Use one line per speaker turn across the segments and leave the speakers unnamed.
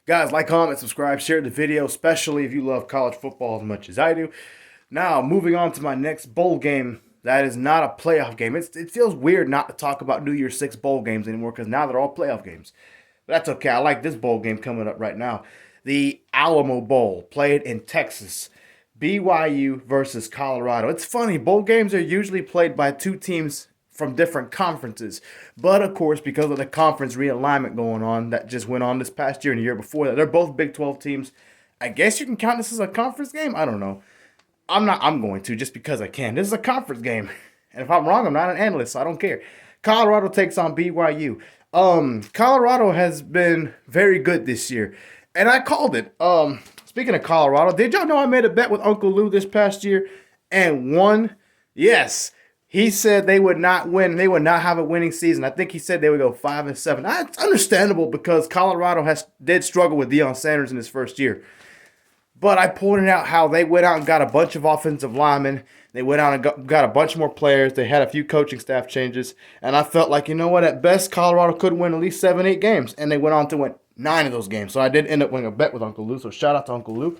Guys, like, comment, subscribe, share the video, especially if you love college football as much as I do. Now, moving on to my next bowl game. That is not a playoff game. It feels weird not to talk about New Year's Six bowl games anymore because now they're all playoff games. But that's okay. I like this bowl game coming up right now. The Alamo Bowl, played in Texas. BYU versus Colorado. It's funny, bowl games are usually played by two teams from different conferences. But of course, because of the conference realignment going on that just went on this past year and the year before that, they're both Big 12 teams. I guess you can count this as a conference game. I don't know. I'm going to just because I can. This is a conference game. And if I'm wrong, I'm not an analyst, so I don't care. Colorado takes on BYU. Colorado has been very good this year. And I called it. Speaking of Colorado, did y'all know I made a bet with Uncle Lou this past year and won? Yes. He said they would not win. They would not have a winning season. I think he said they would go 5-7. That's understandable because Colorado did struggle with Deion Sanders in his first year. But I pointed out how they went out and got a bunch of offensive linemen. They went out and got a bunch more players. They had a few coaching staff changes. And I felt like, you know what, at best, Colorado could win at least 7, 8 games. And they went on to win 9 of those games. So I did end up winning a bet with Uncle Lou. So shout out to Uncle Lou.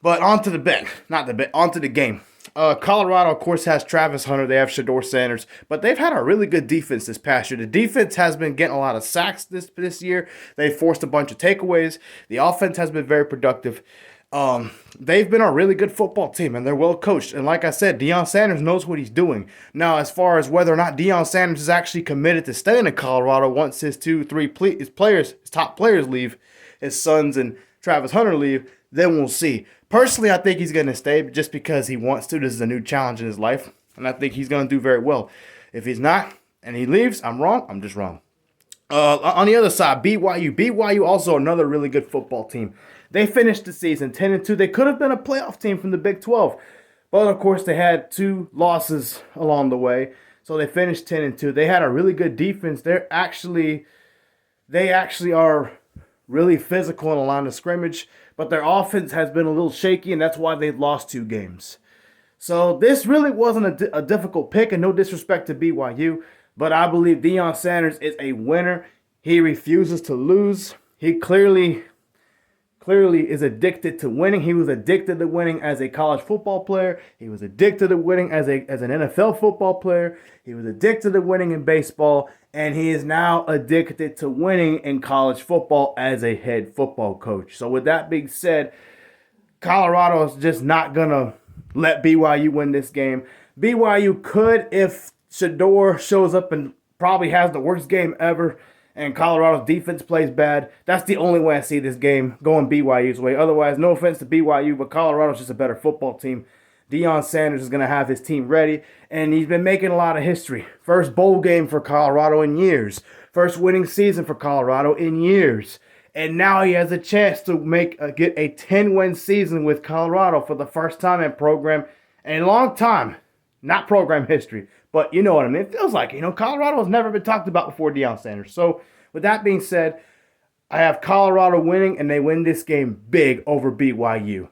But on to the bet. Not the bet. On to the game. Colorado, of course, has Travis Hunter. They have Shedeur Sanders. But they've had a really good defense this past year. The defense has been getting a lot of sacks this year. They forced a bunch of takeaways. The offense has been very productive. They've been a really good football team, and they're well coached. And like I said, Deion Sanders knows what he's doing. Now, as far as whether or not Deion Sanders is actually committed to staying in Colorado once his top players leave, his sons and Travis Hunter leave, then we'll see. Personally, I think he's going to stay just because he wants to. This is a new challenge in his life, and I think he's going to do very well. If he's not and he leaves, I'm wrong. I'm just wrong. On the other side, BYU. BYU also another really good football team. They finished the season 10-2. They could have been a playoff team from the Big 12. But, of course, they had 2 losses along the way. So they finished 10-2. They had a really good defense. They actually are really physical in the line of scrimmage. But their offense has been a little shaky, and that's why they've lost 2 games. So this really wasn't a difficult pick, and no disrespect to BYU. But I believe Deion Sanders is a winner. He refuses to lose. He clearly is addicted to winning. He was addicted to winning as a college football player. He was addicted to winning as an NFL football player. He was addicted to winning in baseball. And he is now addicted to winning in college football as a head football coach. So with that being said, Colorado is just not going to let BYU win this game. BYU could if Shedeur shows up and probably has the worst game ever and Colorado's defense plays bad. That's the only way I see this game going BYU's way. Otherwise, no offense to BYU, but Colorado's just a better football team. Deion Sanders is going to have his team ready, and he's been making a lot of history. First bowl game for Colorado in years. First winning season for Colorado in years. And now he has a chance to get a 10-win season with Colorado for the first time in a long time. Not program history, but you know what I mean. It feels like, Colorado has never been talked about before Deion Sanders. So with that being said, I have Colorado winning, and they win this game big over BYU.